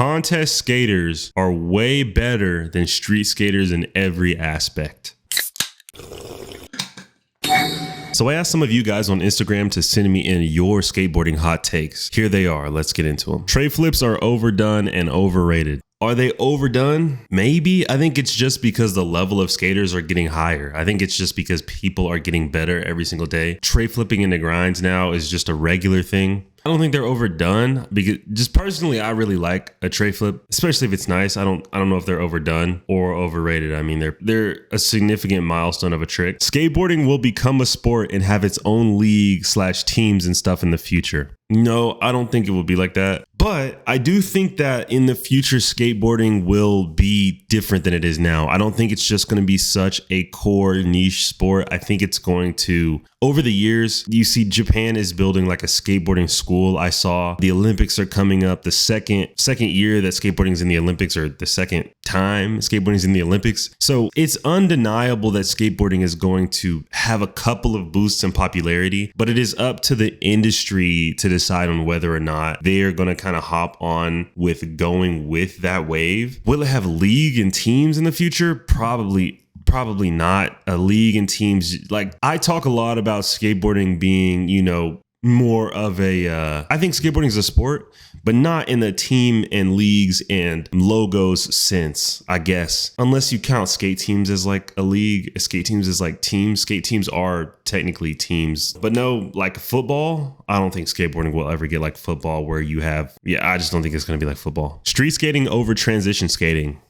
Contest skaters are way better than street skaters in every aspect. So I asked some of you guys on Instagram to send me in your skateboarding hot takes. Here they are. Let's get into them. Tray flips are overdone and overrated. Are they overdone? Maybe. I think it's just because the level of skaters are getting higher. I think it's just because people are getting better every single day. Tray flipping in the grinds now is just a regular thing. I don't think they're overdone because just personally, I really like a tray flip, especially if it's nice. I don't know if they're overdone or overrated. I mean, they're a significant milestone of a trick. Skateboarding will become a sport and have its own league / teams and stuff in the future. No, I don't think it will be like that. But I do think that in the future, skateboarding will be different than it is now. I don't think it's just going to be such a core niche sport. I think it's going to, over the years, you see Japan is building like a skateboarding school. I saw the Olympics are coming up. The second year that skateboarding is in the Olympics, or the second time skateboarding is in the Olympics. So it's undeniable that skateboarding is going to have a couple of boosts in popularity, but it is up to the industry to decide on whether or not they are going to kind of hop on with going with that wave. Will it have league and teams in the future? Probably not. A league and teams, like I talk a lot about skateboarding being, more of a, I think skateboarding is a sport, but not in the team and leagues and logos sense, I guess. Unless you count skate teams as like a league, skate teams as like teams. Skate teams are technically teams, but no, like football, I don't think skateboarding will ever get like football where you have, I just don't think it's going to be like football. Street skating over transition skating.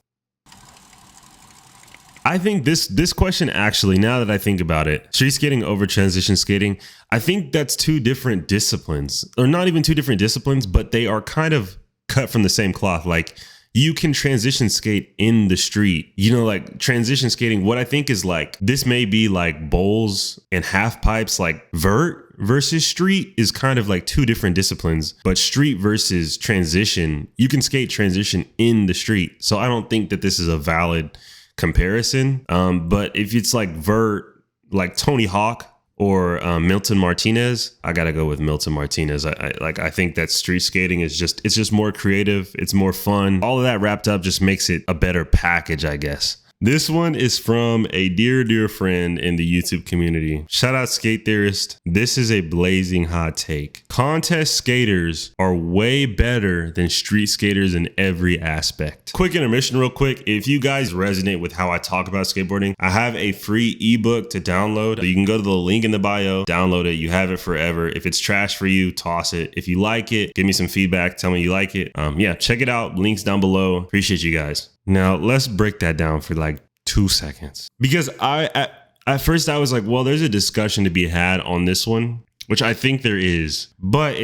I think this question actually, now that I think about it, street skating over transition skating, I think that's two different disciplines, or not even two different disciplines, but they are kind of cut from the same cloth. Like you can transition skate in the street, like transition skating. What I think is like, this may be like bowls and half pipes, like vert versus street is kind of like two different disciplines, but street versus transition, you can skate transition in the street. So I don't think that this is a valid comparison. But if it's like vert, like Tony Hawk or Milton Martinez, I gotta go with Milton Martinez. I think that street skating is it's just more creative. It's more fun. All of that wrapped up just makes it a better package, I guess. This one is from a dear friend in the YouTube community. Shout out Skate Theorist. This is a blazing hot take. Contest skaters are way better than street skaters in every aspect. Quick intermission real quick. If you guys resonate with how I talk about skateboarding, I have a free ebook to download. You can go to the link in the bio, download it. You have it forever. If it's trash for you, toss it. If you like it, give me some feedback. Tell me you like it. Check it out. Links down below. Appreciate you guys. Now, let's break that down for like 2 seconds. Because at first I was like, well, there's a discussion to be had on this one, which I think there is. But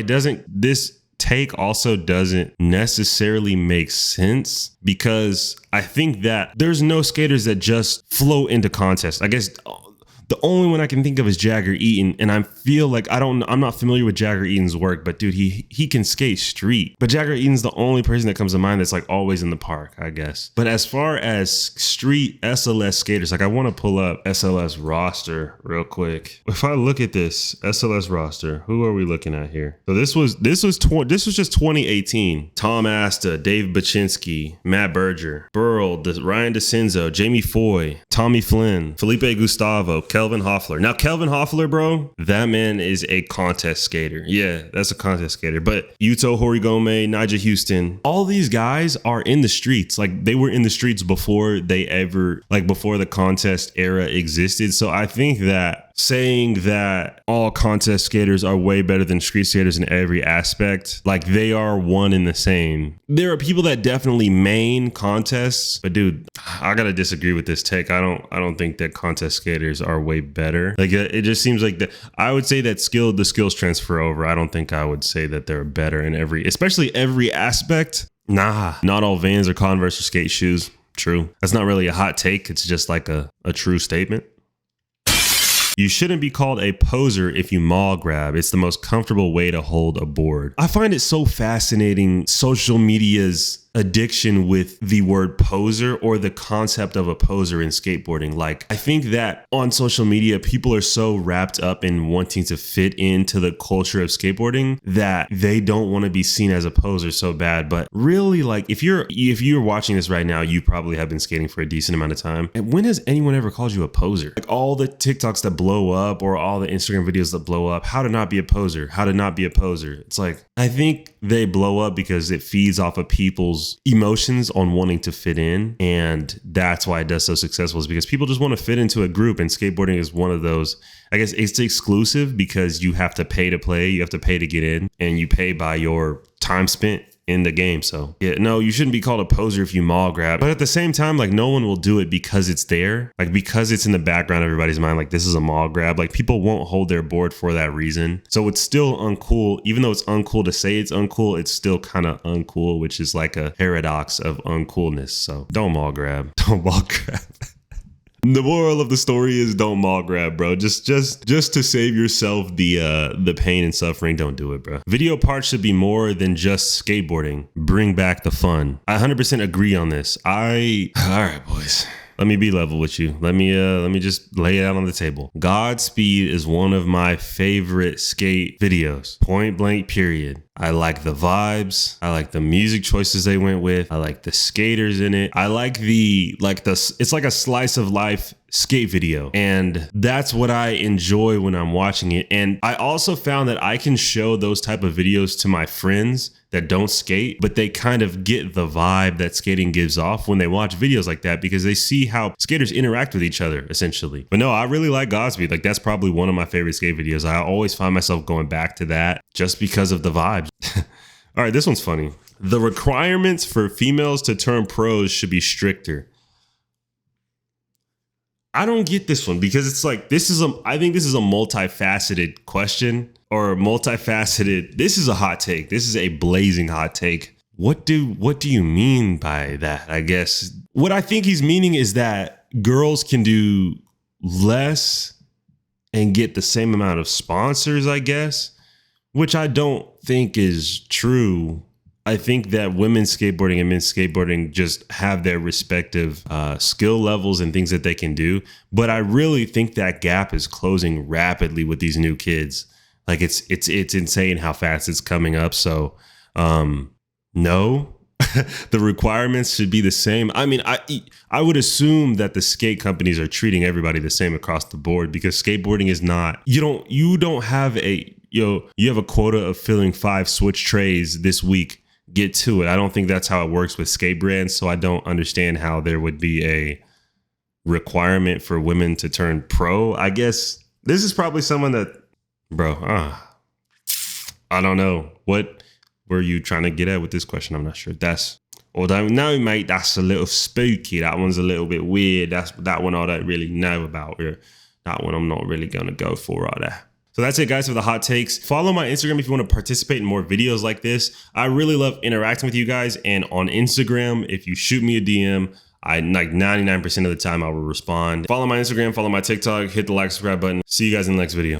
this take also doesn't necessarily make sense, because I think that there's no skaters that just float into contests. I guess the only one I can think of is Jagger Eaton, and I feel like I'm not familiar with Jagger Eaton's work, but dude, he can skate street. But Jagger Eaton's the only person that comes to mind that's like always in the park, I guess. But as far as street SLS skaters, like I want to pull up SLS roster real quick. If I look at this SLS roster, who are we looking at here? So this was just 2018. Tom Asta, Dave Baczynski, Matt Berger, Burl, Ryan DeCenzo, Jamie Foy, Tommy Flynn, Felipe Gustavo, Kelvin Hoffler. Now, Kelvin Hoffler, bro, that man is a contest skater. Yeah, that's a contest skater. But Yuto Horigome, Nigel Houston, all these guys are in the streets. Like they were in the streets before before the contest era existed. So I think that saying that all contest skaters are way better than street skaters in every aspect, like they are one and the same. There are people that definitely main contests, but dude, I gotta disagree with this take. I don't think that contest skaters are way better. Like it just seems like I would say that the skills transfer over. I don't think I would say that they're better in especially every aspect. Nah, not all Vans or Converse or skate shoes. True. That's not really a hot take. It's just like a true statement. You shouldn't be called a poser if you maul grab. It's the most comfortable way to hold a board. I find it so fascinating, social media's addiction with the word poser or the concept of a poser in skateboarding. Like, I think that on social media, people are so wrapped up in wanting to fit into the culture of skateboarding that they don't want to be seen as a poser so bad. But really, like, if you're watching this right now, you probably have been skating for a decent amount of time. And when has anyone ever called you a poser? Like, all the TikToks that blow up or all the Instagram videos that blow up, how to not be a poser, how to not be a poser. It's like, I think they blow up because it feeds off of people's emotions on wanting to fit in. And that's why it does so successful, is because people just want to fit into a group. And skateboarding is one of those. I guess it's exclusive because you have to pay to play, you have to pay to get in, and you pay by your time spent in the game. So yeah, no, you shouldn't be called a poser if you mall grab. But at the same time, like, no one will do it because it's there. Like, because it's in the background of everybody's mind, like, this is a mall grab. Like, people won't hold their board for that reason. So it's still uncool. Even though it's uncool to say it's uncool, it's still kind of uncool, which is like a paradox of uncoolness. So don't mall grab. Don't mall grab. The moral of the story is don't mall grab, bro. Just to save yourself the pain and suffering, don't do it, bro. Video parts should be more than just skateboarding. Bring back the fun. I 100% agree on this. All right, boys. Let me be level with you. Let me just lay it out on the table. Godspeed is one of my favorite skate videos. Point blank, period. I like the vibes. I like the music choices they went with. I like the skaters in it. I like it's like a slice of life skate video. And that's what I enjoy when I'm watching it. And I also found that I can show those type of videos to my friends that don't skate, but they kind of get the vibe that skating gives off when they watch videos like that, because they see how skaters interact with each other, essentially. But no, I really like Godspeed. Like, that's probably one of my favorite skate videos. I always find myself going back to that just because of the vibes. All right, this one's funny. The requirements for females to turn pros should be stricter. I don't get this one, because it's like, I think this is a multifaceted question, or this is a hot take. This is a blazing hot take. What do you mean by that? I guess what I think he's meaning is that girls can do less and get the same amount of sponsors, I guess, which I don't think is true. I think that women's skateboarding and men's skateboarding just have their respective skill levels and things that they can do. But I really think that gap is closing rapidly with these new kids. Like, it's insane how fast it's coming up. So no, the requirements should be the same. I mean, I would assume that the skate companies are treating everybody the same across the board, because skateboarding is not, you don't have you have a quota of filling 5 switch trays this week. Get to it. I don't think that's how it works with skate brands. So I don't understand how there would be a requirement for women to turn pro. I guess this is probably someone that, bro, I don't know. What were you trying to get at with this question? I'm not sure. No, mate, that's a little spooky. That one's a little bit weird. That one I don't really know about. That one I'm not really going to go for right there. So that's it, guys, for the hot takes. Follow my Instagram if you want to participate in more videos like this. I really love interacting with you guys. And on Instagram, if you shoot me a DM, I like 99% of the time I will respond. Follow my Instagram, follow my TikTok, hit the like, subscribe button. See you guys in the next video.